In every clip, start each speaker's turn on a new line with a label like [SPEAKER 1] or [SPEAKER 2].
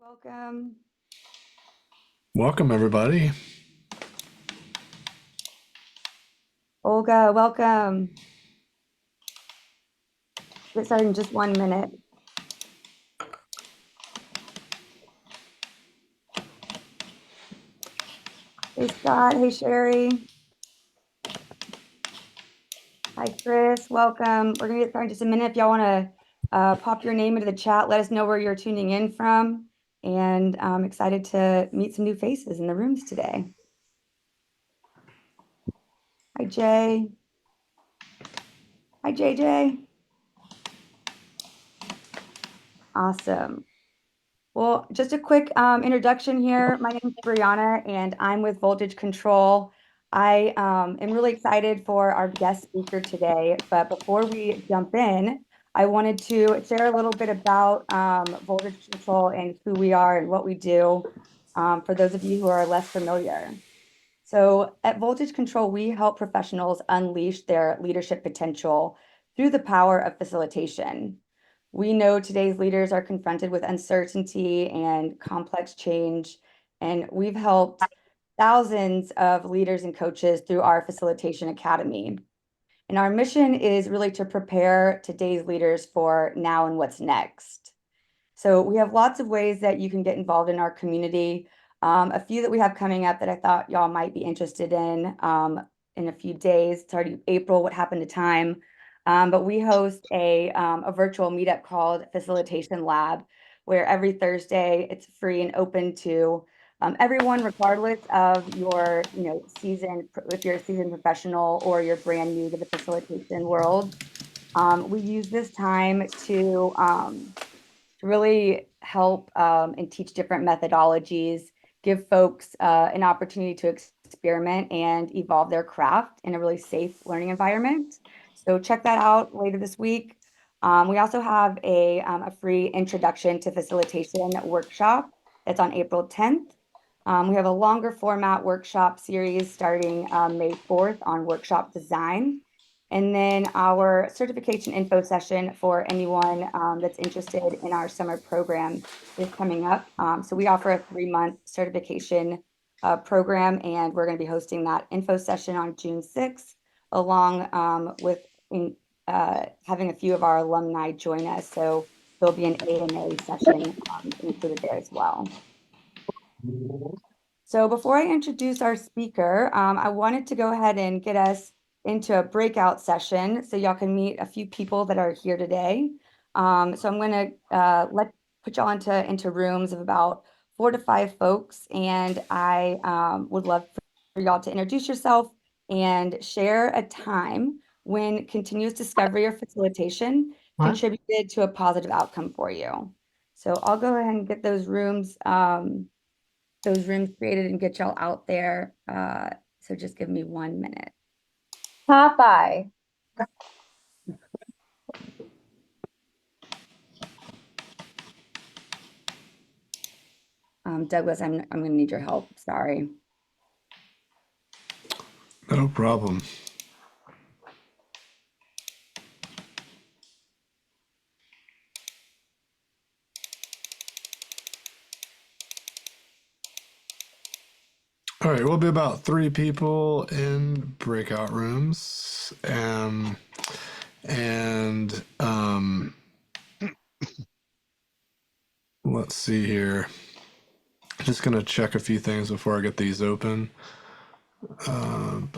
[SPEAKER 1] Welcome.
[SPEAKER 2] Welcome, everybody.
[SPEAKER 1] Olga, welcome. Get started in just 1 minute. Hey, Scott. Hey, Sherry. Hi, Chris. Welcome. We're going to get started in just a minute. If y'all want to pop your name into the chat, let us know where you're tuning in from. And I'm excited to meet some new faces in the rooms today. Hi, Jay. Hi, JJ. Awesome. Well, just a quick introduction here. My name is Brianna, and I'm with Voltage Control. I am really excited for our guest speaker today. But before we jump in, I wanted to share a little bit about Voltage Control and who we are and what we do for those of you who are less familiar. So at Voltage Control, we help professionals unleash their leadership potential through the power of facilitation. We know today's leaders are confronted with uncertainty and complex change, and we've helped thousands of leaders and coaches through our Facilitation Academy. And our mission is really to prepare today's leaders for now and what's next. So we have lots of ways that you can get involved in our community. A few that we have coming up that I thought y'all might be interested in a few days. It's already April, what happened to time? But we host a virtual meetup called Facilitation Lab, where every Thursday it's free and open to everyone, regardless of your, season, if you're a seasoned professional or you're brand new to the facilitation world. We use this time to really help and teach different methodologies, give folks an opportunity to experiment and evolve their craft in a really safe learning environment. So check that out later this week. We also have a free introduction to facilitation workshop that's on April 10th. We have a longer format workshop series starting May 4th on workshop design. And then our certification info session for anyone that's interested in our summer program is coming up. So we offer a 3-month certification program, and we're going to be hosting that info session on June 6th, along with having a few of our alumni join us. So there'll be an AMA session included there as well. So before I introduce our speaker, I wanted to go ahead and get us into a breakout session so y'all can meet a few people that are here today. So I'm going to put y'all into rooms of about 4 to 5 folks, and I would love for y'all to introduce yourself and share a time when continuous discovery or facilitation contributed to a positive outcome for you. So I'll go ahead and get those rooms created and get y'all out there. So just give me 1 minute.
[SPEAKER 3] Popeye.
[SPEAKER 1] Douglas, I'm going to need your help. Sorry.
[SPEAKER 2] No problem. All right, we'll be about 3 people in breakout rooms, and let's see here. Just gonna check a few things before I get these open. Um,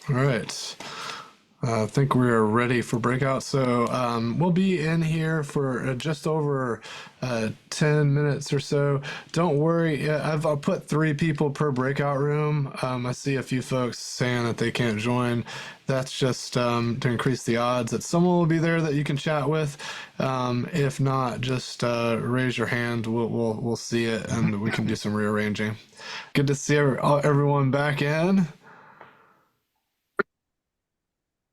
[SPEAKER 2] all right. I think we're ready for breakout. So we'll be in here for just over 10 minutes or so. Don't worry. I'll put 3 people per breakout room. I see a few folks saying that they can't join. That's just to increase the odds that someone will be there that you can chat with. If not, just raise your hand. We'll see it and we can do some rearranging. Good to see everyone back in.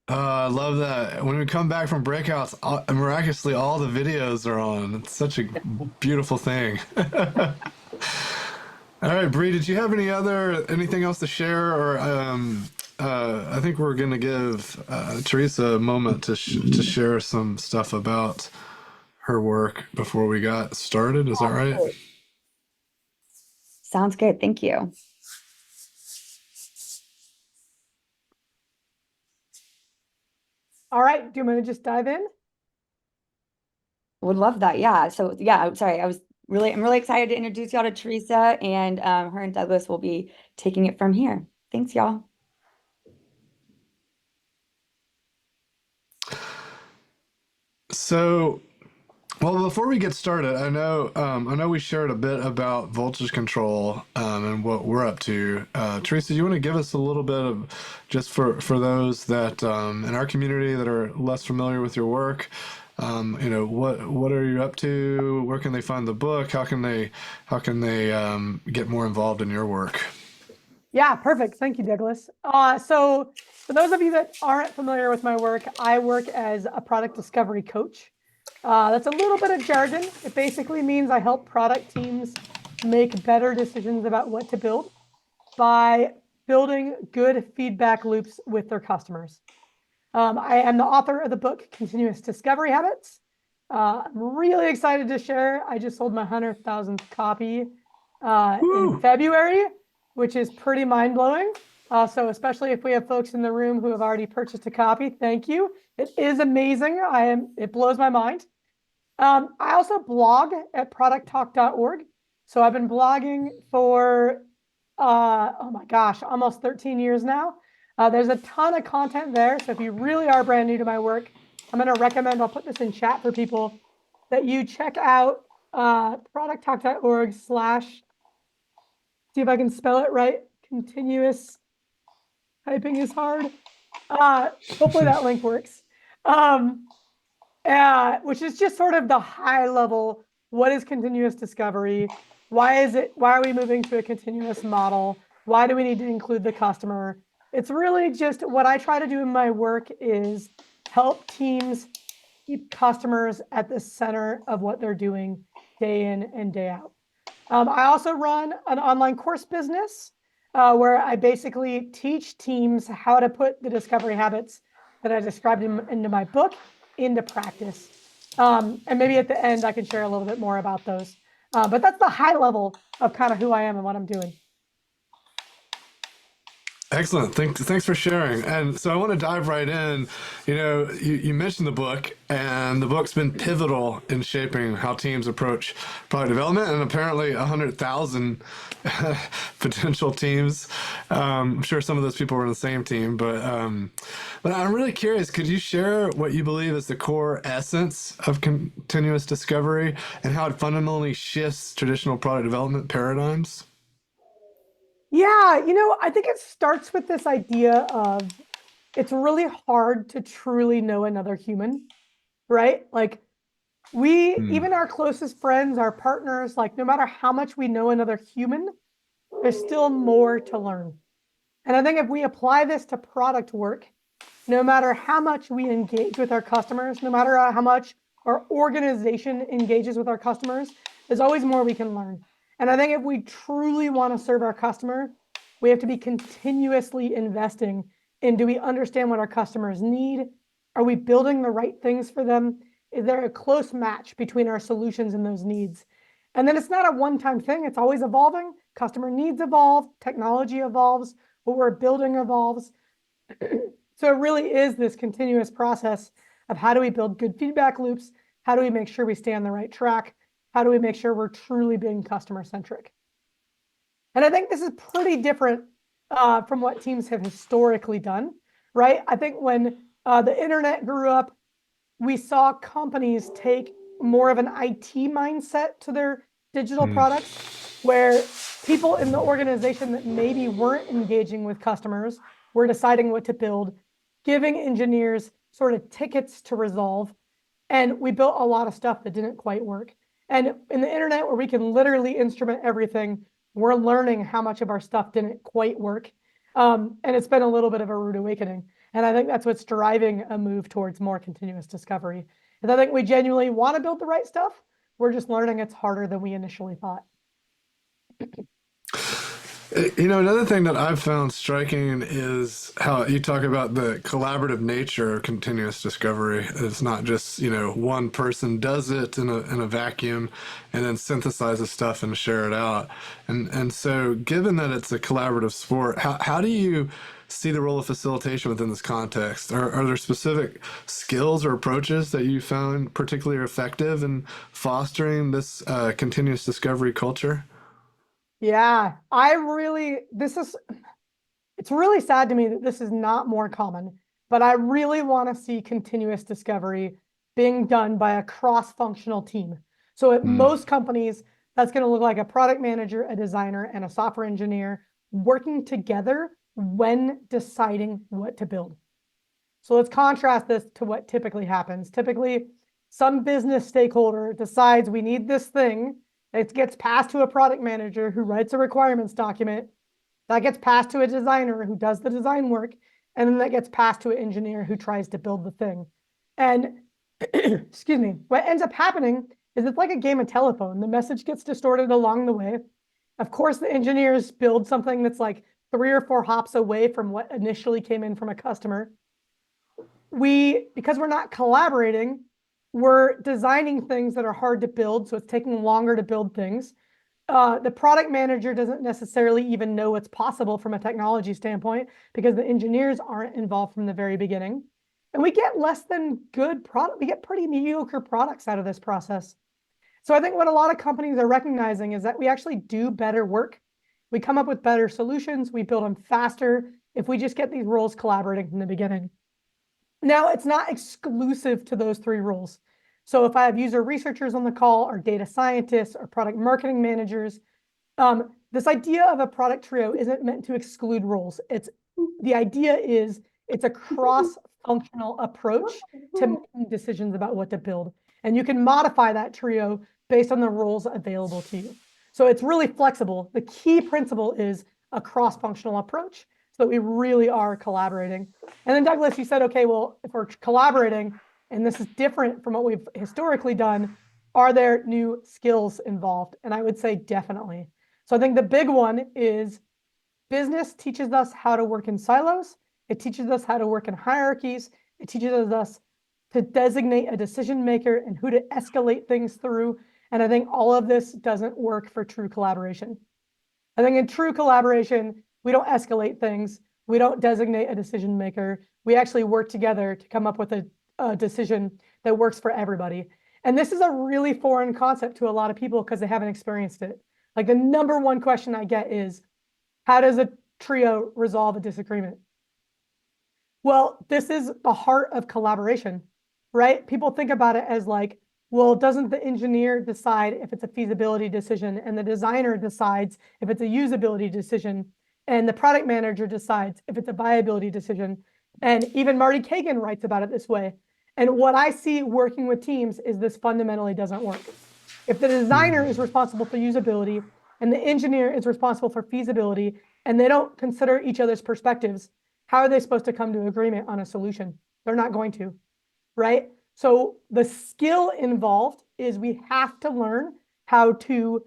[SPEAKER 2] I love that. When we come back from breakouts, miraculously all the videos are on. It's such a beautiful thing. All right, Bree, did you have anything else to share, or I think we're gonna give Teresa a moment to share some stuff about her work before we got started. Is that right?
[SPEAKER 1] Sounds good. Thank you.
[SPEAKER 4] All right, do you want to just dive in?
[SPEAKER 1] Would love that. Yeah. So yeah, I'm sorry. I'm really excited to introduce y'all to Teresa, and her and Douglas will be taking it from here. Thanks, y'all.
[SPEAKER 2] So, well, before we get started, I know we shared a bit about voltage control and what we're up to. Teresa, you want to give us a little bit of just for those that in our community that are less familiar with your work. What are you up to? Where can they find the book? How can they get more involved in your work?
[SPEAKER 4] Yeah, perfect. Thank you, Douglas. So for those of you that aren't familiar with my work, I work as a product discovery coach. That's a little bit of jargon. It basically means I help product teams make better decisions about what to build by building good feedback loops with their customers. I am the author of the book, Continuous Discovery Habits. I'm really excited to share. I just sold my 100,000th copy in February, which is pretty mind-blowing. So especially if we have folks in the room who have already purchased a copy, thank you. It is amazing. It blows my mind. I also blog at producttalk.org. So I've been blogging for, oh my gosh, almost 13 years now. There's a ton of content there. So if you really are brand new to my work, I'm going to recommend, I'll put this in chat for people, that you check out producttalk.org/ see if I can spell it right. Continuous typing is hard. Hopefully that link works. Which is just sort of the high level. What is continuous discovery? Why are we moving to a continuous model? Why do we need to include the customer? It's really just what I try to do in my work is help teams keep customers at the center of what they're doing day in and day out. I also run an online course business where I basically teach teams how to put the discovery habits that I described into my book into practice. And maybe at the end, I can share a little bit more about those. But that's the high level of kind of who I am and what I'm doing.
[SPEAKER 2] Excellent. Thanks for sharing. And so I want to dive right in. You mentioned the book, and the book's been pivotal in shaping how teams approach product development, and apparently 100,000 potential teams. I'm sure some of those people were in the same team, but I'm really curious. Could you share what you believe is the core essence of continuous discovery and how it fundamentally shifts traditional product development paradigms?
[SPEAKER 4] Yeah, I think it starts with this idea of it's really hard to truly know another human, right? Like even our closest friends, our partners, like no matter how much we know another human, there's still more to learn. And I think if we apply this to product work, no matter how much we engage with our customers, no matter how much our organization engages with our customers, there's always more we can learn. And I think if we truly want to serve our customer, we have to be continuously investing in, do we understand what our customers need? Are we building the right things for them? Is there a close match between our solutions and those needs? And then it's not a one-time thing. It's always evolving. Customer needs evolve. Technology evolves. What we're building evolves. So it really is this continuous process of how do we build good feedback loops? How do we make sure we stay on the right track? How do we make sure we're truly being customer-centric? And I think this is pretty different from what teams have historically done, right? I think when The internet grew up. We saw companies take more of an IT mindset to their digital products, where people in the organization that maybe weren't engaging with customers were deciding what to build, giving engineers sort of tickets to resolve. And we built a lot of stuff that didn't quite work. And in the internet, where we can literally instrument everything, we're learning how much of our stuff didn't quite work. And it's been a little bit of a rude awakening. And I think that's what's driving a move towards more continuous discovery. And I think we genuinely want to build the right stuff. We're just learning it's harder than we initially thought.
[SPEAKER 2] Another thing that I've found striking is how you talk about the collaborative nature of continuous discovery. It's not just, one person does it in a vacuum and then synthesizes stuff and share it out. And so given that it's a collaborative sport, how do you see the role of facilitation within this context? Are there specific skills or approaches that you found particularly effective in fostering this continuous discovery culture?
[SPEAKER 4] Yeah, it's really sad to me that this is not more common, but I really want to see continuous discovery being done by a cross-functional team. So at most companies, that's going to look like a product manager, a designer, and a software engineer working together when deciding what to build. So let's contrast this to what typically happens. Typically, some business stakeholder decides we need this thing. It gets passed to a product manager who writes a requirements document. That gets passed to a designer who does the design work. And then that gets passed to an engineer who tries to build the thing. And excuse me, what ends up happening is it's like a game of telephone. The message gets distorted along the way. Of course, the engineers build something that's like 3 or 4 hops away from what initially came in from a customer. Because we're not collaborating, we're designing things that are hard to build, so it's taking longer to build things. The product manager doesn't necessarily even know what's possible from a technology standpoint because the engineers aren't involved from the very beginning. And we get less than good product. We get pretty mediocre products out of this process. So I think what a lot of companies are recognizing is that we actually do better work. We come up with better solutions. We build them faster if we just get these roles collaborating from the beginning. Now, it's not exclusive to those 3 roles. So if I have user researchers on the call, or data scientists, or product marketing managers, this idea of a product trio isn't meant to exclude roles. The idea is it's a cross-functional approach to making decisions about what to build. And you can modify that trio based on the roles available to you. So it's really flexible. The key principle is a cross-functional approach so that we really are collaborating. And then Douglas, you said, okay, well, if we're collaborating, and this is different from what we've historically done, are there new skills involved? And I would say definitely. So I think the big one is business teaches us how to work in silos. It teaches us how to work in hierarchies. It teaches us to designate a decision maker and who to escalate things through. And I think all of this doesn't work for true collaboration. I think in true collaboration, we don't escalate things. We don't designate a decision maker. We actually work together to come up with a decision that works for everybody. And this is a really foreign concept to a lot of people because they haven't experienced it. Like the number one question I get is, how does a trio resolve a disagreement? Well, this is the heart of collaboration, right? People think about it as like, well, doesn't the engineer decide if it's a feasibility decision, and the designer decides if it's a usability decision, and the product manager decides if it's a viability decision. And even Marty Kagan writes about it this way. And what I see working with teams is this fundamentally doesn't work. If the designer is responsible for usability and the engineer is responsible for feasibility, and they don't consider each other's perspectives, how are they supposed to come to agreement on a solution? They're not going to, right? So the skill involved is we have to learn how to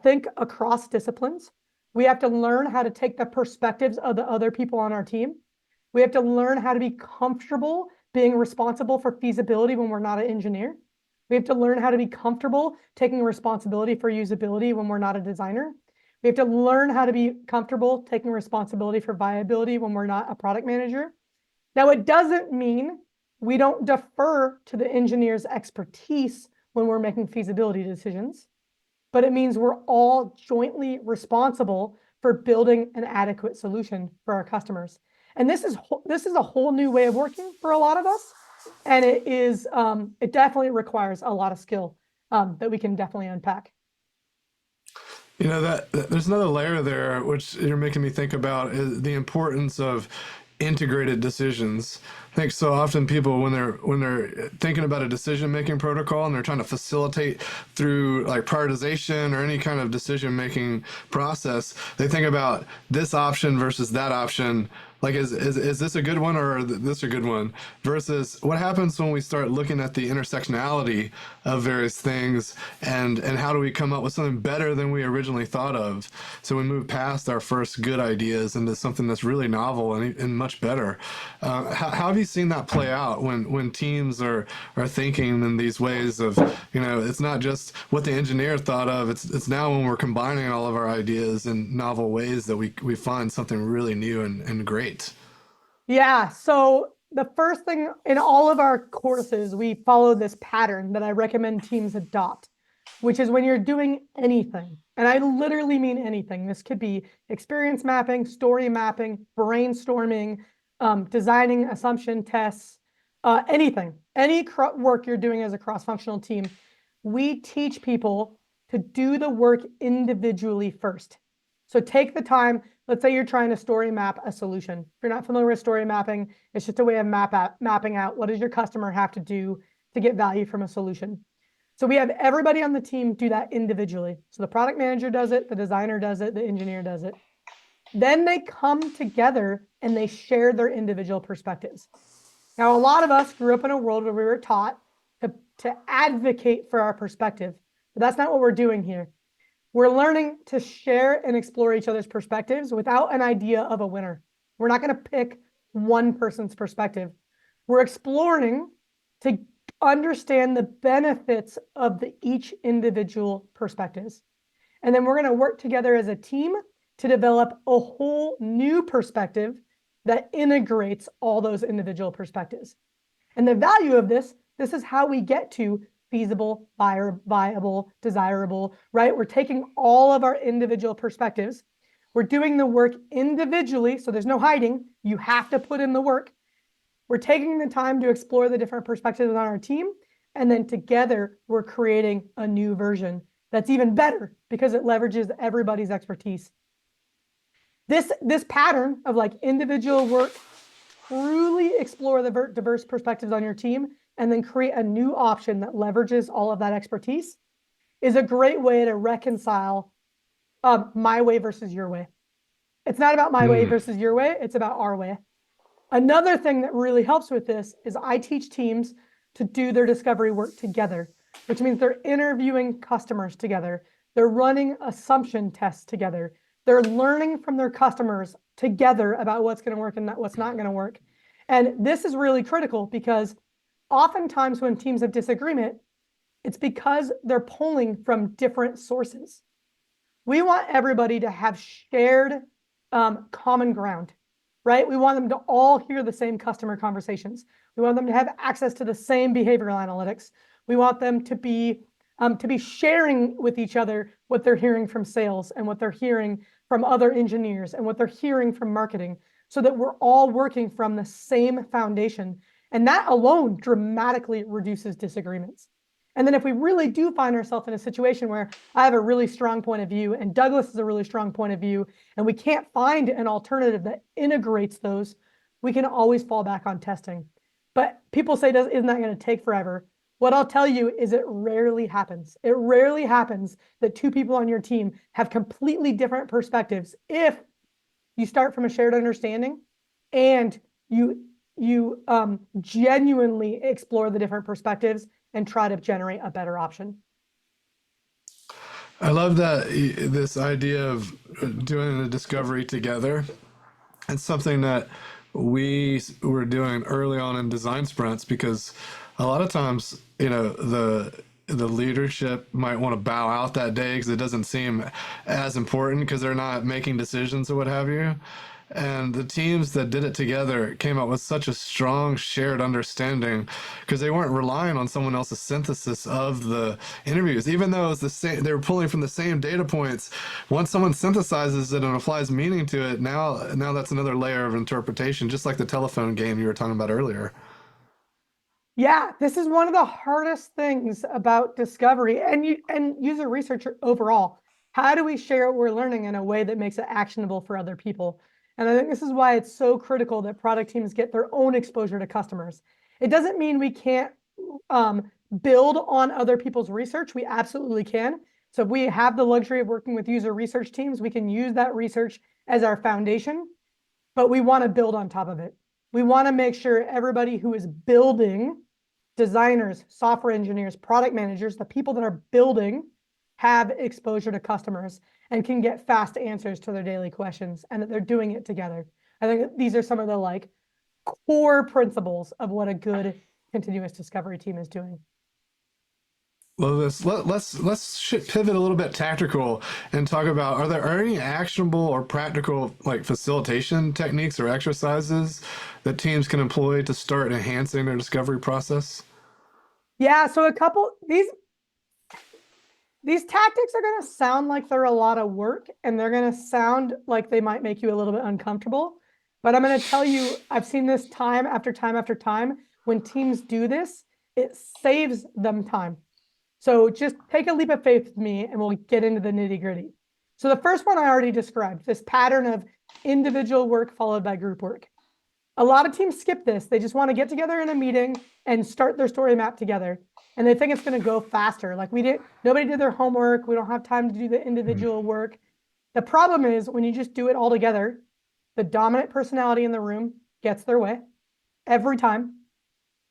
[SPEAKER 4] think across disciplines. We have to learn how to take the perspectives of the other people on our team. We have to learn how to be comfortable being responsible for feasibility when we're not an engineer. We have to learn how to be comfortable taking responsibility for usability when we're not a designer. We have to learn how to be comfortable taking responsibility for viability when we're not a product manager. Now, it doesn't mean we don't defer to the engineer's expertise when we're making feasibility decisions, but it means we're all jointly responsible for building an adequate solution for our customers. And this is a whole new way of working for a lot of us. And it definitely requires a lot of skill that we can definitely unpack.
[SPEAKER 2] You know there's another layer there, which you're making me think about, is the importance of integrated decisions. I think so often people, when they're thinking about a decision making protocol and they're trying to facilitate through like prioritization or any kind of decision making process, they think about this option versus that option. Like, is this a good one or this a good one? Versus what happens when we start looking at the intersectionality of various things, and how do we come up with something better than we originally thought of? So we move past our first good ideas into something that's really novel and much better. How have you seen that play out when teams are thinking in these ways of, it's not just what the engineer thought of, it's now when we're combining all of our ideas in novel ways that we find something really new and great.
[SPEAKER 4] Yeah. So the first thing in all of our courses, we follow this pattern that I recommend teams adopt, which is when you're doing anything, and I literally mean anything. This could be experience mapping, story mapping, brainstorming, designing assumption tests, anything, any work you're doing as a cross-functional team. We teach people to do the work individually first. So take the time. Let's say you're trying to story map a solution. If you're not familiar with story mapping, it's just a way of mapping out what does your customer have to do to get value from a solution. So we have everybody on the team do that individually. So the product manager does it, the designer does it, the engineer does it. Then they come together and they share their individual perspectives. Now, a lot of us grew up in a world where we were taught to advocate for our perspective, but that's not what we're doing here. We're learning to share and explore each other's perspectives without an idea of a winner. We're not going to pick one person's perspective. We're exploring to understand the benefits of each individual perspectives. And then we're going to work together as a team to develop a whole new perspective that integrates all those individual perspectives. And the value of this is how we get to feasible, viable, desirable, right? We're taking all of our individual perspectives. We're doing the work individually, so there's no hiding. You have to put in the work. We're taking the time to explore the different perspectives on our team, and then together we're creating a new version that's even better because it leverages everybody's expertise. This pattern of like individual work, truly explore the diverse perspectives on your team, and then create a new option that leverages all of that expertise is a great way to reconcile my way versus your way. It's not about my way versus your way. It's about our way. Another thing that really helps with this is I teach teams to do their discovery work together, which means they're interviewing customers together. They're running assumption tests together. They're learning from their customers together about what's going to work and what's not going to work. And this is really critical because oftentimes when teams have disagreement, it's because they're pulling from different sources. We want everybody to have shared common ground, right? We want them to all hear the same customer conversations. We want them to have access to the same behavioral analytics. We want them to be sharing with each other what they're hearing from sales and what they're hearing from other engineers and what they're hearing from marketing, so that we're all working from the same foundation. And that alone dramatically reduces disagreements. And then if we really do find ourselves in a situation where I have a really strong point of view and Douglas has a really strong point of view, and we can't find an alternative that integrates those, we can always fall back on testing. But people say, isn't that going to take forever? What I'll tell you is it rarely happens. It rarely happens that two people on your team have completely different perspectives if you start from a shared understanding and you genuinely explore the different perspectives and try to generate a better option.
[SPEAKER 2] I love that this idea of doing the discovery together. It's something that we were doing early on in design sprints, because a lot of times, the leadership might want to bow out that day because it doesn't seem as important because they're not making decisions or what have you. And the teams that did it together came out with such a strong shared understanding because they weren't relying on someone else's synthesis of the interviews, even though it's the same, they were pulling from the same data points. Once someone synthesizes it and applies meaning to it, now that's another layer of interpretation, just like the telephone game you were talking about earlier.
[SPEAKER 4] Yeah, this is one of the hardest things about discovery and user research overall. How do we share what we're learning in a way that makes it actionable for other people? And I think this is why it's so critical that product teams get their own exposure to customers. It doesn't mean we can't build on other people's research. We absolutely can. So if we have the luxury of working with user research teams, we can use that research as our foundation, but we want to build on top of it. We want to make sure everybody who is building, designers, software engineers, product managers, the people that are building, have exposure to customers and can get fast answers to their daily questions, and that they're doing it together. I think these are some of the core principles of what a good continuous discovery team is doing.
[SPEAKER 2] Well, let's pivot a little bit tactical and talk about, are there any actionable or practical facilitation techniques or exercises that teams can employ to start enhancing their discovery process?
[SPEAKER 4] Yeah, so a couple these tactics are going to sound like they're a lot of work, and they're going to sound like they might make you a little bit uncomfortable. But I'm going to tell you, I've seen this time after time after time. When teams do this, it saves them time. So just take a leap of faith with me and we'll get into the nitty gritty. So the first one I already described, this pattern of individual work followed by group work. A lot of teams skip this. They just want to get together in a meeting and start their story map together. And they think it's going to go faster. Nobody did their homework. We don't have time to do the individual work. The problem is when you just do it all together, the dominant personality in the room gets their way every time.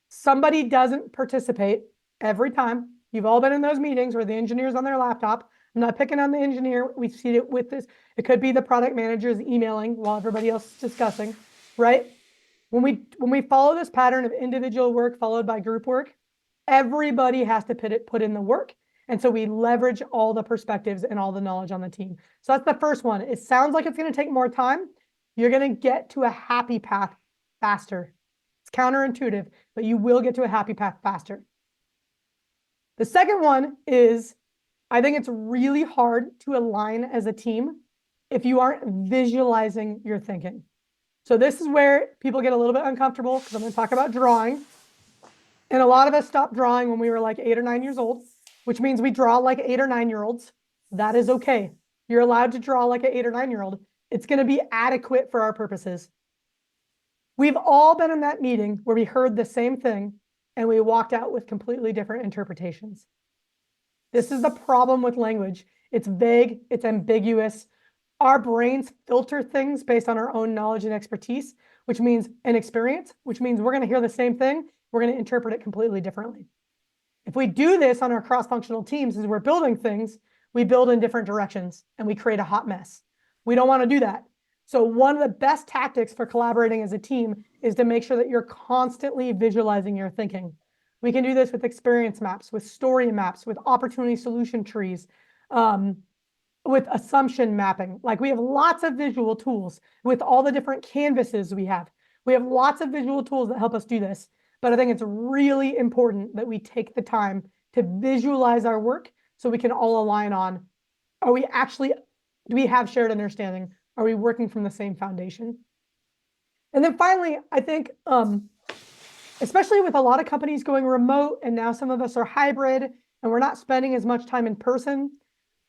[SPEAKER 4] Somebody doesn't participate every time. You've all been in those meetings where the engineer's on their laptop. I'm not picking on the engineer. We've seen it with this. It could be the product manager's emailing while everybody else is discussing, right? When we follow this pattern of individual work followed by group work, everybody has to put in the work. And so we leverage all the perspectives and all the knowledge on the team. So that's the first one. It sounds like it's going to take more time. You're going to get to a happy path faster. It's counterintuitive, but you will get to a happy path faster. The second one is, I think it's really hard to align as a team if you aren't visualizing your thinking. So this is where people get a little bit uncomfortable because I'm going to talk about drawing. And a lot of us stopped drawing when we were like 8 or 9 years old, which means we draw like 8 or 9-year-olds. That is okay. You're allowed to draw like an 8 or 9-year-old. It's going to be adequate for our purposes. We've all been in that meeting where we heard the same thing and we walked out with completely different interpretations. This is the problem with language. It's vague, it's ambiguous. Our brains filter things based on our own knowledge and expertise, which means an experience, which means we're going to hear the same thing. We're going to interpret it completely differently. If we do this on our cross-functional teams as we're building things, we build in different directions and we create a hot mess. We don't want to do that. So one of the best tactics for collaborating as a team is to make sure that you're constantly visualizing your thinking. We can do this with experience maps, with story maps, with opportunity solution trees, with assumption mapping. We have lots of visual tools with all the different canvases we have. We have lots of visual tools that help us do this. But I think it's really important that we take the time to visualize our work so we can all align on, do we have shared understanding? Are we working from the same foundation? And then finally, I think, especially with a lot of companies going remote and now some of us are hybrid and we're not spending as much time in person,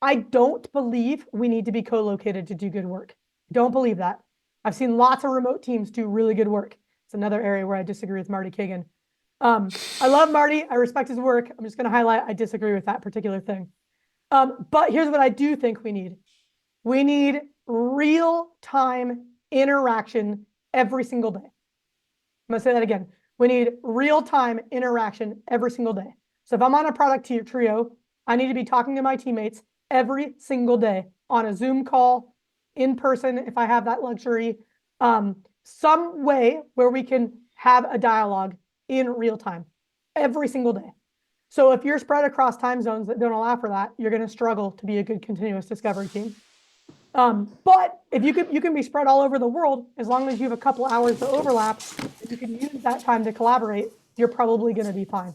[SPEAKER 4] I don't believe we need to be co-located to do good work. Don't believe that. I've seen lots of remote teams do really good work. It's another area where I disagree with Marty Kagan. I love Marty. I respect his work. I'm just going to highlight I disagree with that particular thing. But here's what I do think we need. We need real-time interaction every single day. I'm going to say that again. We need real-time interaction every single day. So if I'm on a product trio, I need to be talking to my teammates every single day on a Zoom call, in person if I have that luxury, some way where we can have a dialogue in real time every single day. So if you're spread across time zones that don't allow for that, you're going to struggle to be a good continuous discovery team. But if you can be spread all over the world, as long as you have a couple hours to overlap, and you can use that time to collaborate, you're probably going to be fine.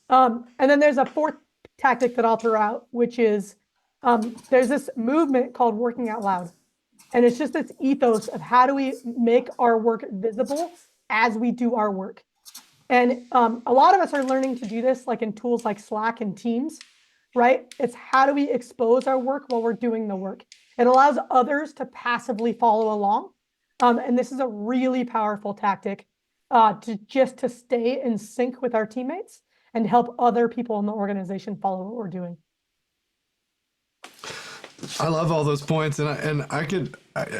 [SPEAKER 4] And then there's a fourth tactic that I'll throw out, which is there's this movement called working out loud. And it's just this ethos of how do we make our work visible as we do our work. And a lot of us are learning to do this like in tools like Slack and Teams, right? It's how do we expose our work while we're doing the work? It allows others to passively follow along. And this is a really powerful tactic to stay in sync with our teammates and help other people in the organization follow what we're doing.
[SPEAKER 2] I love all those points, and I could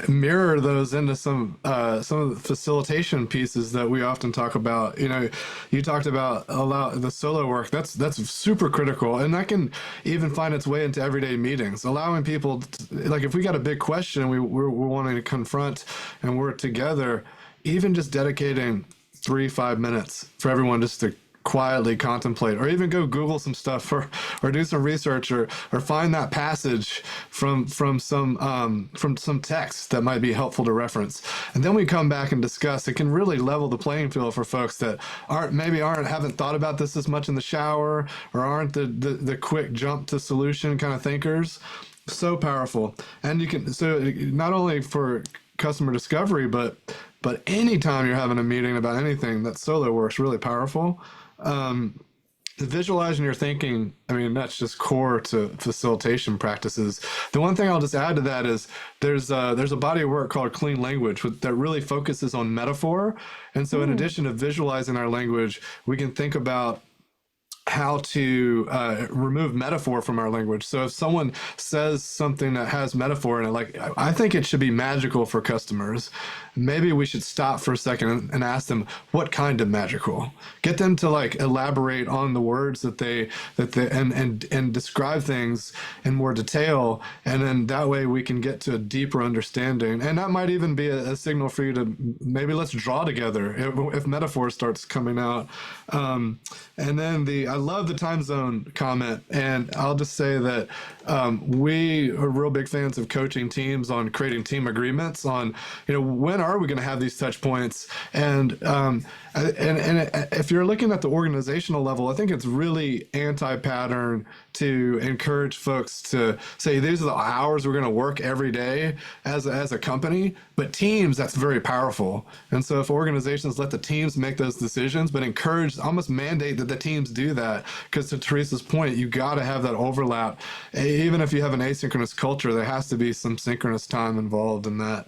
[SPEAKER 2] mirror those into some of the facilitation pieces that we often talk about. You know, you talked about the solo work. That's super critical, and that can even find its way into everyday meetings. Allowing people, like if we got a big question we're wanting to confront, and we're together, even just dedicating 3-5 minutes for everyone just to quietly contemplate, or even go Google some stuff, or do some research, or find that passage from some text that might be helpful to reference, and then we come back and discuss. It can really level the playing field for folks that haven't thought about this as much in the shower, or aren't the quick jump to solution kind of thinkers. So powerful. And you can, so not only for customer discovery, but anytime you're having a meeting about anything, that solo work's really powerful. Visualizing your thinking, I mean, that's just core to facilitation practices. The one thing I'll just add to that is there's a body of work called Clean Language that really focuses on metaphor. And so in addition to visualizing our language, we can think about how to remove metaphor from our language. So if someone says something that has metaphor in it, like I think it should be magical for customers, maybe we should stop for a second and ask them what kind of magical. Get them to like elaborate on the words that they and describe things in more detail, and then that way we can get to a deeper understanding. And that might even be a signal for you to maybe let's draw together if metaphor starts coming out. And then I love the time zone comment, and I'll just say that we are real big fans of coaching teams on creating team agreements on, when are we going to have these touch points? And if you're looking at the organizational level, I think it's really anti-pattern to encourage folks to say these are the hours we're going to work every day as a company. But teams, that's very powerful. And so if organizations let the teams make those decisions, but encourage, almost mandate that the teams do that, because to Teresa's point, you got to have that overlap. Even if you have an asynchronous culture, there has to be some synchronous time involved in that.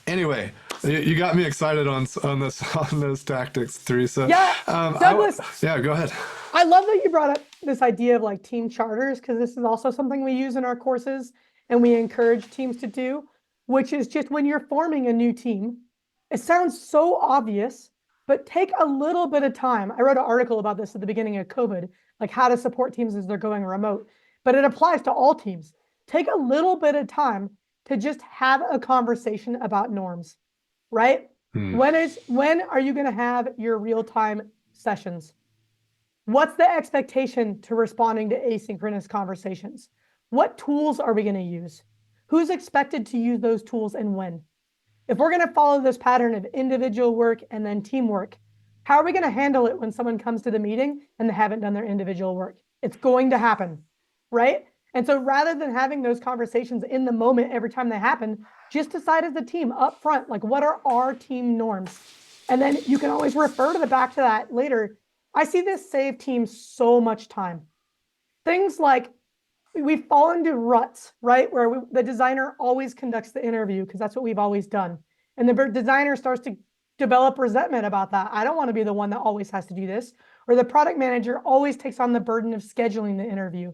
[SPEAKER 2] Anyway, you got me excited on those tactics, Teresa.
[SPEAKER 4] Yeah, Douglas.
[SPEAKER 2] Go ahead.
[SPEAKER 4] I love that you brought up this idea of like team charters, because this is also something we use in our courses and we encourage teams to do, which is just when you're forming a new team, it sounds so obvious, but take a little bit of time. I wrote an article about this at the beginning of COVID, like how to support teams as they're going remote, but it applies to all teams. Take a little bit of time to just have a conversation about norms, right? When are you going to have your real-time sessions? What's the expectation to responding to asynchronous conversations? What tools are we going to use? Who's expected to use those tools and when? If we're going to follow this pattern of individual work and then teamwork, how are we going to handle it when someone comes to the meeting and they haven't done their individual work? It's going to happen, right? And so rather than having those conversations in the moment every time they happen, just decide as a team up front, like what are our team norms? And then you can always refer to back to that later. I see this save teams so much time. Things like we fall into ruts, right? Where the designer always conducts the interview because that's what we've always done. And the designer starts to develop resentment about that. I don't want to be the one that always has to do this. Or the product manager always takes on the burden of scheduling the interview.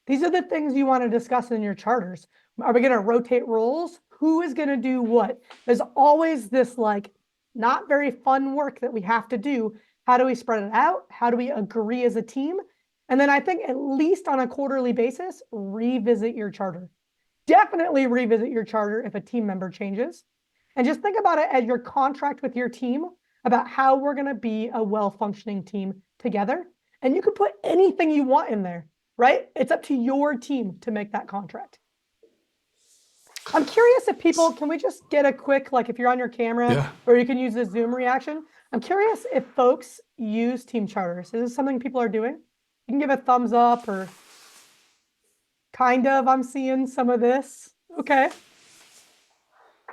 [SPEAKER 4] These are the things you want to discuss in your charters. Are we going to rotate roles? Who is going to do what? There's always this like not very fun work that we have to do. How do we spread it out? How do we agree as a team? And then I think at least on a quarterly basis, revisit your charter. Definitely revisit your charter if a team member changes. And just think about it as your contract with your team about how we're going to be a well-functioning team together, and you can put anything you want in there, right? It's up to your team to make that contract. I'm curious if people, can we just get a quick, like if you're on your camera,
[SPEAKER 2] Yeah.
[SPEAKER 4] or you can use the Zoom reaction. I'm curious if folks use team charters. Is this something people are doing? You can give a thumbs up or kind of, I'm seeing some of this. Okay,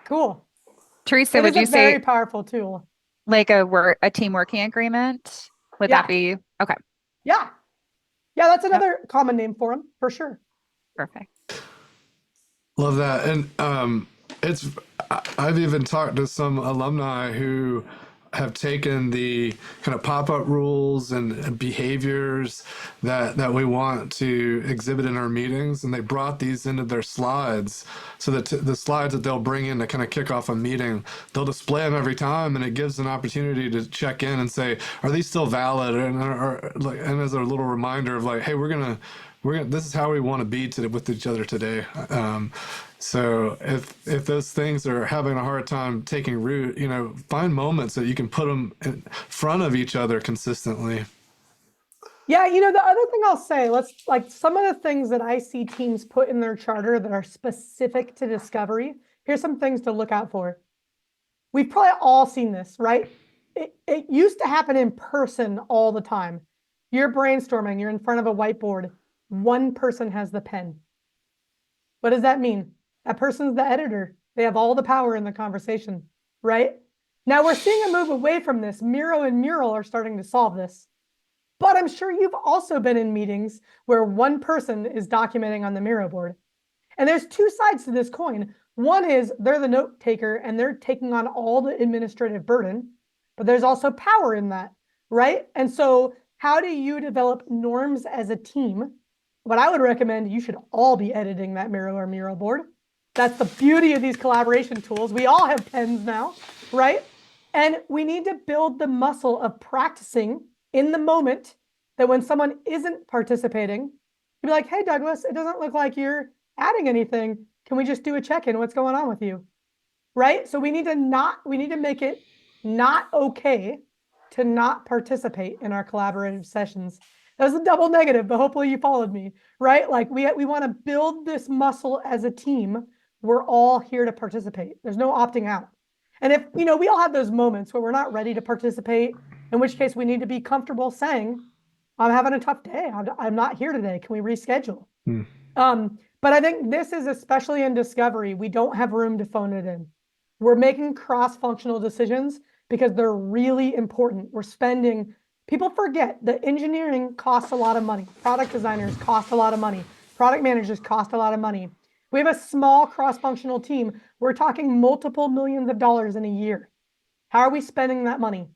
[SPEAKER 4] cool.
[SPEAKER 3] Teresa,
[SPEAKER 4] It
[SPEAKER 3] would
[SPEAKER 4] is a
[SPEAKER 3] you
[SPEAKER 4] very
[SPEAKER 3] say
[SPEAKER 4] powerful tool.
[SPEAKER 3] like a team working agreement? Would
[SPEAKER 4] Yeah.
[SPEAKER 3] that be okay?
[SPEAKER 4] Yeah. Yeah, that's
[SPEAKER 3] Yep.
[SPEAKER 4] another common name for them, for sure.
[SPEAKER 3] Perfect.
[SPEAKER 2] Love that. And it's I've even talked to some alumni who have taken the kind of pop-up rules and behaviors that we want to exhibit in our meetings, and they brought these into their slides, so that the slides that they'll bring in to kind of kick off a meeting, they'll display them every time, and it gives an opportunity to check in and say, are these still valid? And as a little reminder of like, hey, this is how we want to be with each other today. So if those things are having a hard time taking root, find moments that you can put them in front of each other consistently.
[SPEAKER 4] Yeah, the other thing I'll say, let's like some of the things that I see teams put in their charter that are specific to discovery. Here's some things to look out for. We've probably all seen this, right? It used to happen in person all the time. You're brainstorming, you're in front of a whiteboard. One person has the pen. What does that mean? That person's the editor. They have all the power in the conversation, right? Now we're seeing a move away from this. Miro and Mural are starting to solve this. But I'm sure you've also been in meetings where one person is documenting on the Miro board. And there's two sides to this coin. One is they're the note taker and they're taking on all the administrative burden, but there's also power in that, right? And so how do you develop norms as a team? What I would recommend, you should all be editing that Miro or Mural board. That's the beauty of these collaboration tools. We all have pens now, right? And we need to build the muscle of practicing in the moment, that when someone isn't participating, you'd be like, hey, Douglas, it doesn't look like you're adding anything. Can we just do a check-in? What's going on with you? Right? So we need to make it not okay to not participate in our collaborative sessions. That was a double negative, but hopefully you followed me, right? Like we want to build this muscle as a team. We're all here to participate. There's no opting out. And if, we all have those moments where we're not ready to participate, in which case we need to be comfortable saying, I'm having a tough day. I'm not here today. Can we reschedule? But I think this is especially in discovery, we don't have room to phone it in. We're making cross-functional decisions because they're really important. People forget that engineering costs a lot of money. Product designers cost a lot of money. Product managers cost a lot of money. We have a small cross-functional team. We're talking multiple millions of dollars in a year. How are we spending that money?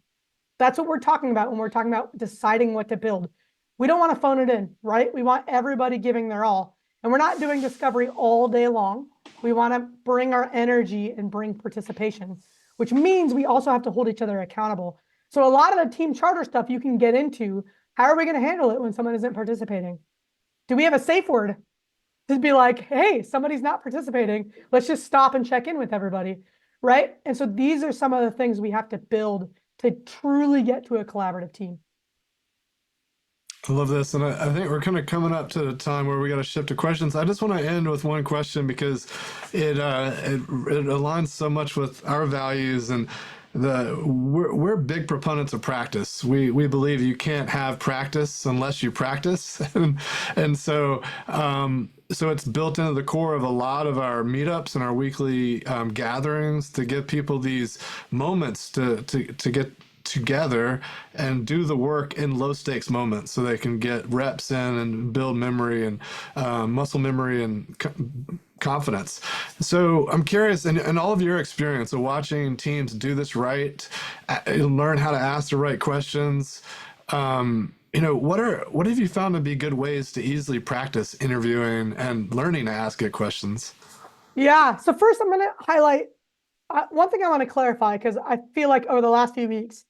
[SPEAKER 4] That's what we're talking about when we're talking about deciding what to build. We don't want to phone it in, right? We want everybody giving their all. And we're not doing discovery all day long. We want to bring our energy and bring participation, which means we also have to hold each other accountable. So a lot of the team charter stuff you can get into. How are we going to handle it when someone isn't participating? Do we have a safe word? To be like, hey, somebody's not participating. Let's just stop and check in with everybody, right? And so these are some of the things we have to build to truly get to a collaborative team.
[SPEAKER 2] I love this, and I think we're kind of coming up to the time where we got to shift to questions. I just want to end with one question because it aligns so much with our values, and we're big proponents of practice. We believe you can't have practice unless you practice, and so it's built into the core of a lot of our meetups and our weekly gatherings to give people these moments to get together and do the work in low stakes moments so they can get reps in and build memory and muscle memory and confidence. So I'm curious, in all of your experience of watching teams do this right, learn how to ask the right questions, what have you found to be good ways to easily practice interviewing and learning to ask good questions?
[SPEAKER 4] Yeah. So first I'm going to highlight one thing I want to clarify, because I feel like over the last few weeks,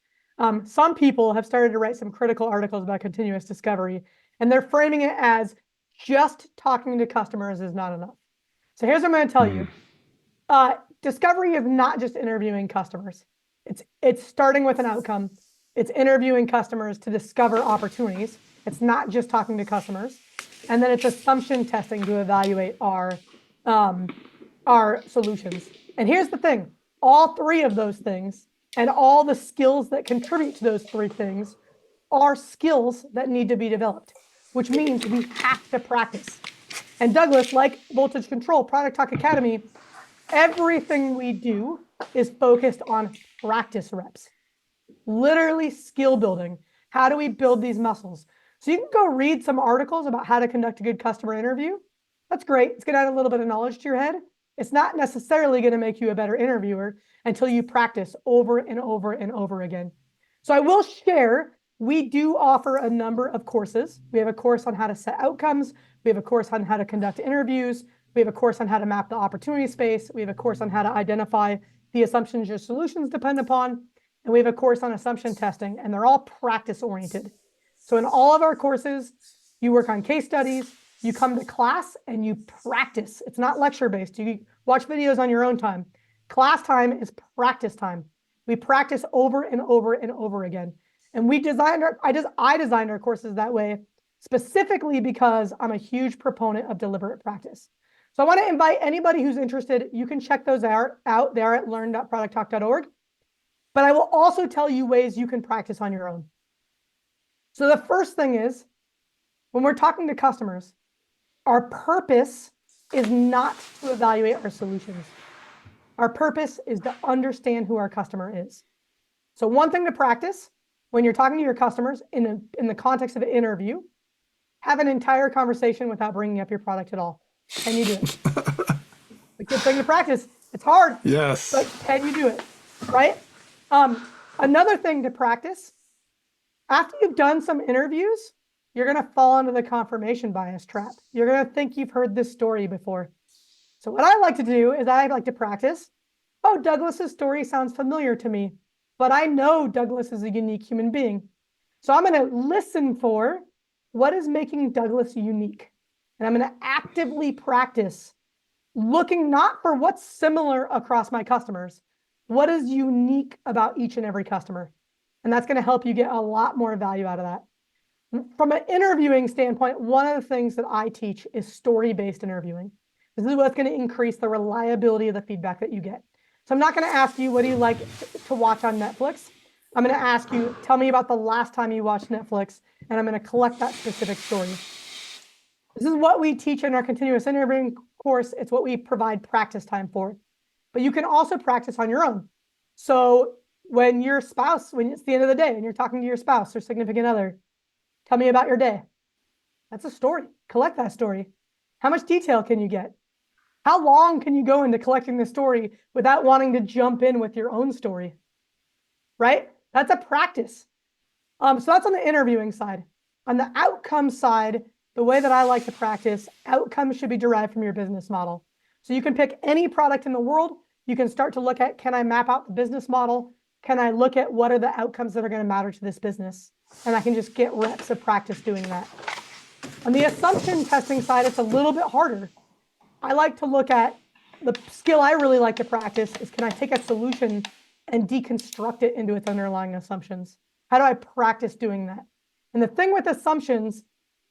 [SPEAKER 4] some people have started to write some critical articles about continuous discovery, and they're framing it as just talking to customers is not enough. So here's what I'm going to tell you. Discovery is not just interviewing customers. It's starting with an outcome. It's interviewing customers to discover opportunities. It's not just talking to customers. And then it's assumption testing to evaluate our solutions. And here's the thing, all three of those things and all the skills that contribute to those three things are skills that need to be developed, which means we have to practice. And Douglas, like Voltage Control, Product Talk Academy, everything we do is focused on practice reps, literally skill building. How do we build these muscles? So you can go read some articles about how to conduct a good customer interview. That's great. It's going to add a little bit of knowledge to your head. It's not necessarily going to make you a better interviewer until you practice over and over and over again. So I will share, we do offer a number of courses. We have a course on how to set outcomes. We have a course on how to conduct interviews. We have a course on how to map the opportunity space. We have a course on how to identify the assumptions your solutions depend upon. And we have a course on assumption testing, and they're all practice oriented. So in all of our courses, you work on case studies, you come to class and you practice. It's not lecture based. You watch videos on your own time. Class time is practice time. We practice over and over and over again. And I designed our courses that way specifically because I'm a huge proponent of deliberate practice. So I want to invite anybody who's interested, you can check those out there at learn.producttalk.org. But I will also tell you ways you can practice on your own. So the first thing is, when we're talking to customers, our purpose is not to evaluate our solutions. Our purpose is to understand who our customer is. So one thing to practice when you're talking to your customers in the context of an interview, have an entire conversation without bringing up your product at all. Can you do it? A good thing to practice. It's hard.
[SPEAKER 2] Yes.
[SPEAKER 4] But can you do it? Right? Another thing to practice, after you've done some interviews, you're going to fall into the confirmation bias trap. You're going to think you've heard this story before. So what I like to do is I like to practice, oh, Douglas's story sounds familiar to me, but I know Douglas is a unique human being. So I'm going to listen for what is making Douglas unique. And I'm going to actively practice looking not for what's similar across my customers, what is unique about each and every customer. And that's going to help you get a lot more value out of that. From an interviewing standpoint, one of the things that I teach is story-based interviewing. This is what's going to increase the reliability of the feedback that you get. So I'm not going to ask you, what do you like to watch on Netflix? I'm going to ask you, tell me about the last time you watched Netflix, and I'm going to collect that specific story. This is what we teach in our continuous interviewing course. It's what we provide practice time for. But you can also practice on your own. So when it's the end of the day and you're talking to your spouse or significant other, tell me about your day. That's a story. Collect that story. How much detail can you get? How long can you go into collecting the story without wanting to jump in with your own story? Right? That's a practice. So that's on the interviewing side. On the outcome side, the way that I like to practice, outcomes should be derived from your business model. So you can pick any product in the world. You can start to look at, can I map out the business model? Can I look at what are the outcomes that are going to matter to this business? And I can just get reps of practice doing that. On the assumption testing side, it's a little bit harder. I like to look at the skill I really like to practice is, can I take a solution and deconstruct it into its underlying assumptions? How do I practice doing that? And the thing with assumptions,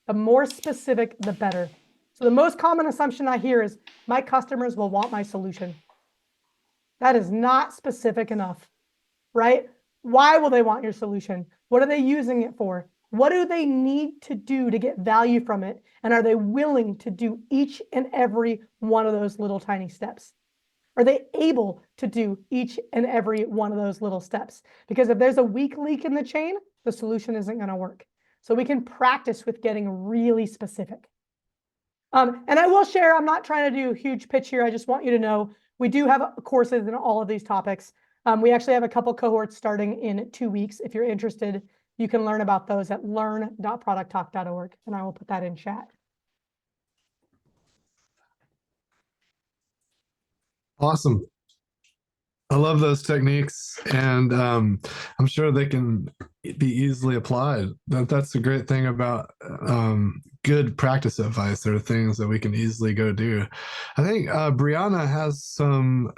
[SPEAKER 4] the more specific, the better. So the most common assumption I hear is, my customers will want my solution. That is not specific enough, right? Why will they want your solution? What are they using it for? What do they need to do to get value from it? And are they willing to do each and every one of those little tiny steps? Are they able to do each and every one of those little steps? Because if there's a weak link in the chain, the solution isn't going to work. So we can practice with getting really specific. And I will share, I'm not trying to do a huge pitch here. I just want you to know we do have courses in all of these topics. We actually have a couple cohorts starting in 2 weeks. If you're interested, you can learn about those at learn.producttalk.org, and I will put that in chat.
[SPEAKER 2] Awesome. I love those techniques, and I'm sure they can be easily applied. That's the great thing about good practice advice. There are things that we can easily go do. I think Brianna has some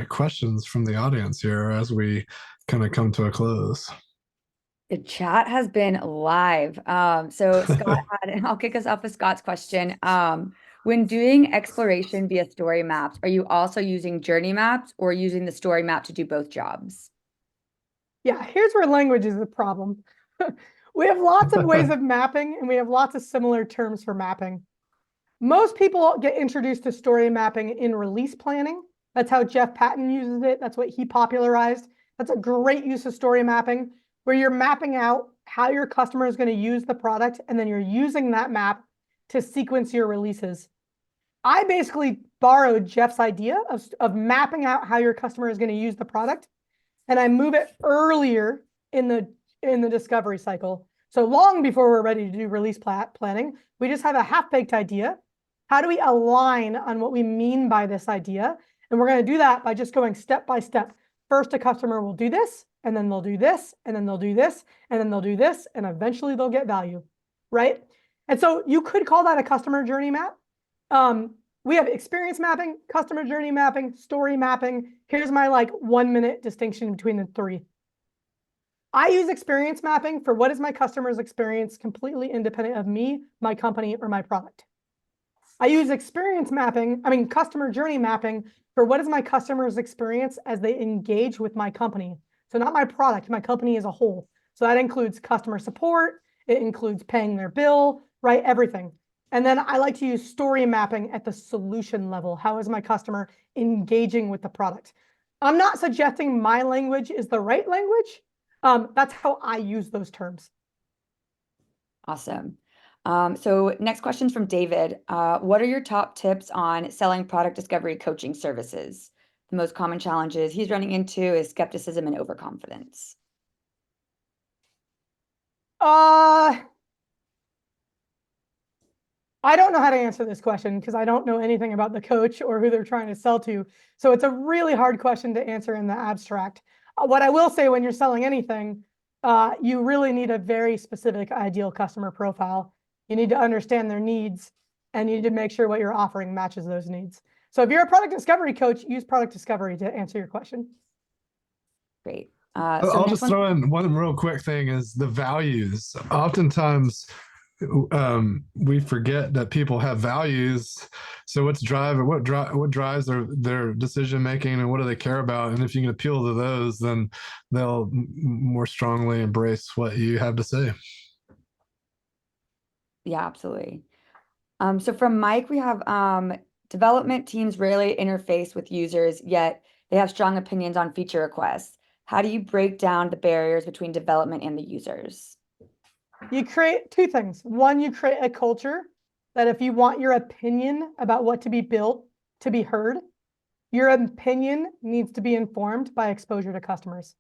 [SPEAKER 2] questions from the audience here as we kind of come to a close.
[SPEAKER 1] The chat has been live. So Scott had, and I'll kick us off with Scott's question. When doing exploration via story maps, are you also using journey maps or using the story map to do both jobs?
[SPEAKER 4] Yeah, here's where language is the problem. We have lots of ways of mapping, and we have lots of similar terms for mapping. Most people get introduced to story mapping in release planning. That's how Jeff Patton uses it. That's what he popularized. That's a great use of story mapping, where you're mapping out how your customer is going to use the product, and then you're using that map to sequence your releases. I basically borrowed Jeff's idea of mapping out how your customer is going to use the product, and I move it earlier in the discovery cycle. So long before we're ready to do release planning, we just have a half-baked idea. How do we align on what we mean by this idea? And we're going to do that by just going step by step. First, a customer will do this, and then they'll do this, and then they'll do this, and then they'll do this, and eventually they'll get value, right? And so you could call that a customer journey map. We have experience mapping, customer journey mapping, story mapping. Here's my 1 minute distinction between the three. I use experience mapping for what is my customer's experience completely independent of me, my company, or my product. I use customer journey mapping for what is my customer's experience as they engage with my company. So not my product, my company as a whole. So that includes customer support, it includes paying their bill, right? Everything. And then I like to use story mapping at the solution level. How is my customer engaging with the product? I'm not suggesting my language is the right language. That's how I use those terms.
[SPEAKER 1] Awesome. So next question's from David. What are your top tips on selling product discovery coaching services? The most common challenges he's running into is skepticism and overconfidence.
[SPEAKER 4] I don't know how to answer this question because I don't know anything about the coach or who they're trying to sell to. So it's a really hard question to answer in the abstract. What I will say when you're selling anything, you really need a very specific ideal customer profile. You need to understand their needs, and you need to make sure what you're offering matches those needs. So if you're a product discovery coach, use product discovery to answer your question.
[SPEAKER 1] Great.
[SPEAKER 2] I'll just throw in one real quick thing is the values. Oftentimes, we forget that people have values. So what drives their decision making, and what do they care about? And if you can appeal to those, then they'll more strongly embrace what you have to say.
[SPEAKER 1] Yeah, absolutely. So from Mike, we have development teams rarely interface with users, yet they have strong opinions on feature requests. How do you break down the barriers between development and the users?
[SPEAKER 4] You create two things. One, you create a culture that if you want your opinion about what to be built to be heard, your opinion needs to be informed by exposure to customers.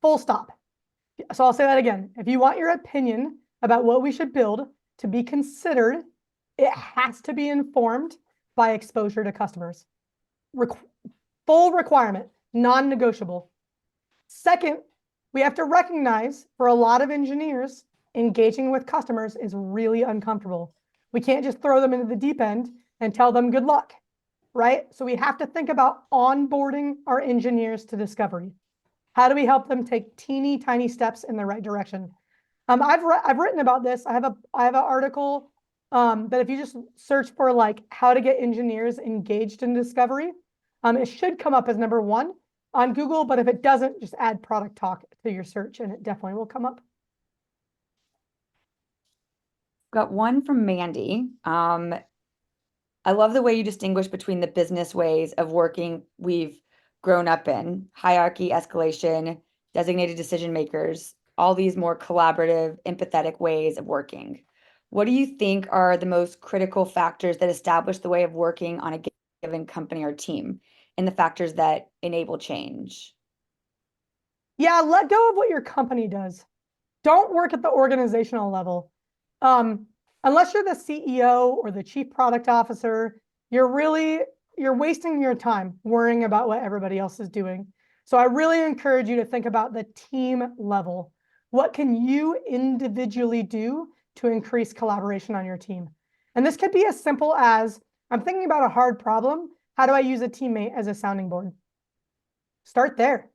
[SPEAKER 4] Full stop. So I'll say that again. If you want your opinion about what we should build to be considered, it has to be informed by exposure to customers. Full requirement, non-negotiable. Second, we have to recognize for a lot of engineers, engaging with customers is really uncomfortable. We can't just throw them into the deep end and tell them good luck, right? So we have to think about onboarding our engineers to discovery. How do we help them take teeny tiny steps in the right direction? I've written about this. I have an article that if you just search for how to get engineers engaged in discovery, it should come up as number 1 on Google, but if it doesn't, just add product talk to your search and it definitely will come up.
[SPEAKER 1] Got one from Mandy. I love the way you distinguish between the business ways of working we've grown up in, hierarchy, escalation, designated decision makers, all these more collaborative, empathetic ways of working. What do you think are the most critical factors that establish the way of working on a given company or team, and the factors that enable change?
[SPEAKER 4] Yeah, let go of what your company does. Don't work at the organizational level. Unless you're the CEO or the chief product officer, you're wasting your time worrying about what everybody else is doing. So I really encourage you to think about the team level. What can you individually do to increase collaboration on your team? And this could be as simple as, I'm thinking about a hard problem. How do I use a teammate as a sounding board? Start there.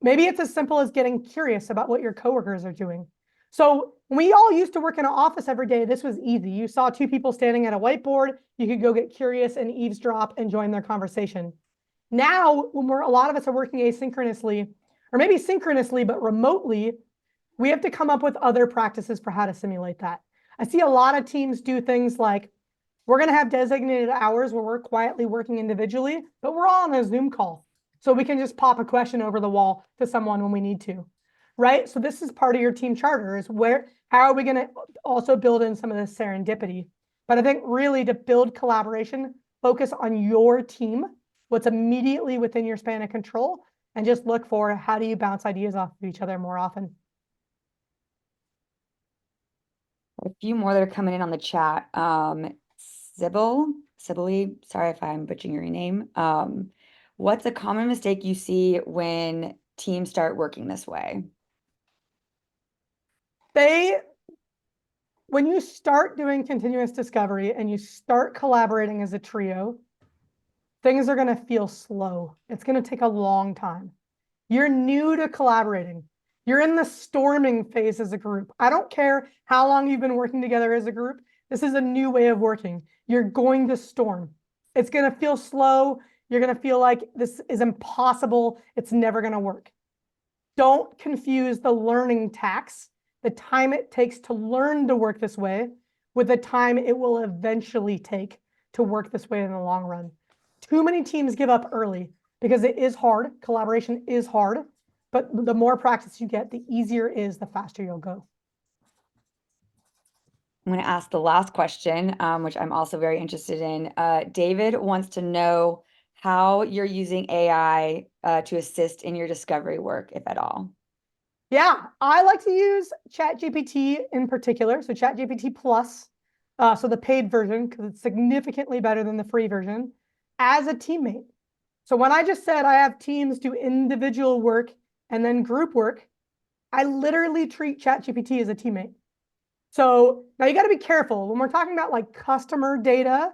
[SPEAKER 4] Maybe it's as simple as getting curious about what your coworkers are doing. So when we all used to work in an office every day, this was easy. You saw two people standing at a whiteboard, you could go get curious and eavesdrop and join their conversation. Now, when a lot of us are working asynchronously, or maybe synchronously, but remotely, we have to come up with other practices for how to simulate that. I see a lot of teams do things like, we're going to have designated hours where we're quietly working individually, but we're all on a Zoom call. So we can just pop a question over the wall to someone when we need to, right? So this is part of your team charter, is how are we going to also build in some of this serendipity? But I think really, to build collaboration, focus on your team, what's immediately within your span of control, and just look for how do you bounce ideas off of each other more often.
[SPEAKER 1] A few more that are coming in on the chat. Sibylle, sorry if I'm butchering your name. What's a common mistake you see when teams start working this way?
[SPEAKER 4] When you start doing continuous discovery and you start collaborating as a trio, things are going to feel slow. It's going to take a long time. You're new to collaborating. You're in the storming phase as a group. I don't care how long you've been working together as a group. This is a new way of working. You're going to storm. It's going to feel slow. You're going to feel like this is impossible. It's never going to work. Don't confuse the learning tax, the time it takes to learn to work this way, with the time it will eventually take to work this way in the long run. Too many teams give up early because it is hard. Collaboration is hard, but the more practice you get, the easier it is, the faster you'll go.
[SPEAKER 1] I'm going to ask the last question, which I'm also very interested in. David wants to know how you're using AI to assist in your discovery work, if at all.
[SPEAKER 4] Yeah, I like to use ChatGPT in particular. So ChatGPT Plus, so the paid version, because it's significantly better than the free version, as a teammate. So when I just said I have teams do individual work and then group work, I literally treat ChatGPT as a teammate. So now you got to be careful when we're talking about like customer data.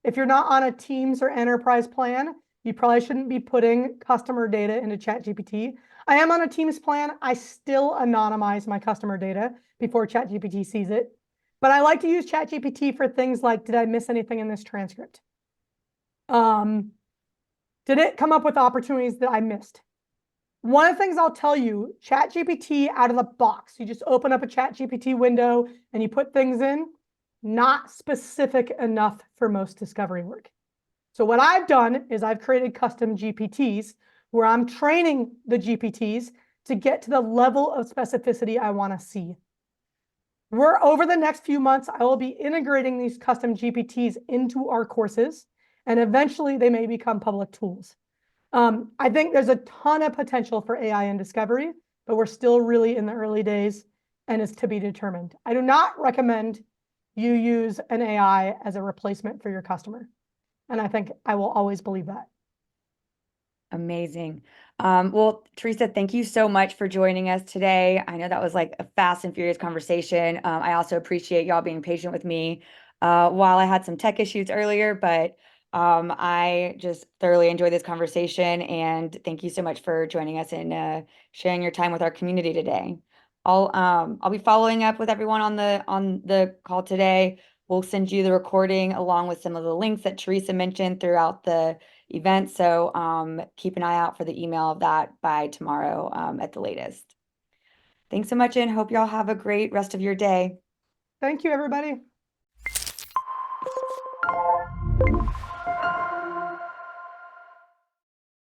[SPEAKER 4] If you're not on a Teams or enterprise plan, you probably shouldn't be putting customer data into ChatGPT. I am on a Teams plan. I still anonymize my customer data before ChatGPT sees it. But I like to use ChatGPT for things like, did I miss anything in this transcript? Did it come up with opportunities that I missed? One of the things I'll tell you, ChatGPT out of the box, you just open up a ChatGPT window and you put things in, not specific enough for most discovery work. So what I've done is I've created custom GPTs where I'm training the GPTs to get to the level of specificity I want to see. Over the next few months, I will be integrating these custom GPTs into our courses, and eventually they may become public tools. I think there's a ton of potential for AI in discovery, but we're still really in the early days and it's to be determined. I do not recommend you use an AI as a replacement for your customer. And I think I will always believe that.
[SPEAKER 1] Amazing. Well, Teresa, thank you so much for joining us today. I know that was like a fast and furious conversation. I also appreciate y'all being patient with me while I had some tech issues earlier, but I just thoroughly enjoyed this conversation, and thank you so much for joining us and sharing your time with our community today. I'll be following up with everyone on the call today. We'll send you the recording along with some of the links that Teresa mentioned throughout the event. So keep an eye out for the email of that by tomorrow at the latest. Thanks so much, and hope y'all have a great rest of your day.
[SPEAKER 4] Thank you, everybody.